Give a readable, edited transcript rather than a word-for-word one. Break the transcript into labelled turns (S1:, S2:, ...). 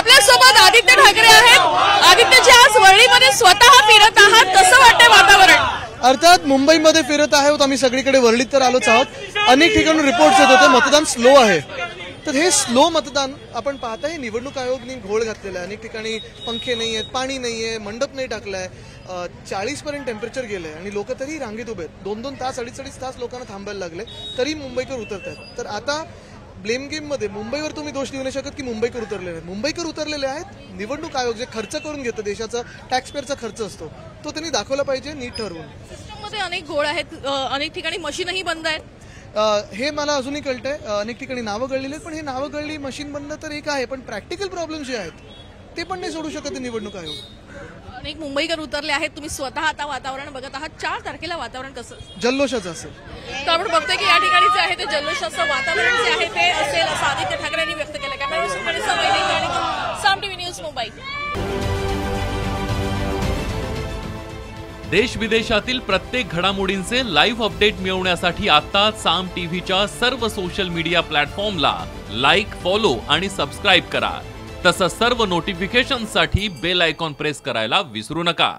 S1: आपल्यासोबत आदित्य ठाकरे आहेत। आदित्यजी, आज वरळीमध्ये स्वतः फिरत आहात, कसं वाटतंय वातावरण?
S2: अर्थात मुंबईमध्ये फिरत आहोत आम्ही, सगळीकडे वरळीत तर आलोच आहोत। अनेक ठिकाणून रिपोर्ट्स येत होते मतदान स्लो आहे, तर हे स्लो मतदान आपण पाहताय। निवडणूक आयोगाने घोळ घातलेला आहे, अनेक ठिकाणी पंखे नाही आहेत, पाणी नाही आहे, मंडप नाही टाकलाय, 40 पर्यंत टेम्परेचर गेलंय आणि लोक तरी रांगेत उभे आहेत। 2-2 तास 2.5 तास लोकांना थांबायला लागले, तरी मुंबईकर उतरत आहेत। तर आता ब्लेम गेम मध्ये मुंबईवर तुम्ही दोष देऊ नाही शकत की मुंबईकर उतरलेले आहेत। मुंबईकर उतरलेले आहेत। निवडणूक आयोग जे खर्च करून घेतं, देशाचा टॅक्सपेअरचा खर्च असतो, तो त्यांनी दाखवला पाहिजे नीट ठरवून।
S1: सिस्टममध्ये अनेक घोळ आहेत, अनेक ठिकाणी मशीनही बंद आहेत।
S2: हे मला अजूनही कळतंय, अनेक ठिकाणी नावं गळलेली आहेत, पण हे नावं गळली मशीन बंद तर एक आहे, पण प्रॅक्टिकल प्रॉब्लेम जे आहेत ते पण नाही सोडू शकत निवडणूक आयोग।
S1: अनेक मुंबईकर उतरले आहेत, तुम्ही स्वतः आता वातावरण बघत आहात। 4 तारखेला वातावरण कसं
S2: जल्लोषाचं असेल।
S1: तर आपण बघतोय की या ठिकाणी जे आहे ते जल्लोषाचं वातावरण जे आहे ते असेल असं आदित्य ठाकरे यांनी व्यक्त केलं। साम टीव्ही न्यूज मुंबई।
S3: देश विदेशातील प्रत्येक घडामोडींचे लाईव्ह अपडेट मिळवण्यासाठी आता साम टीव्हीच्या सर्व सोशल मीडिया प्लॅटफॉर्मला लाईक, फॉलो आणि सबस्क्राईब करा। तसंच सर्व नोटिफिकेशनसाठी बेल आयकॉन प्रेस करायला विसरू नका।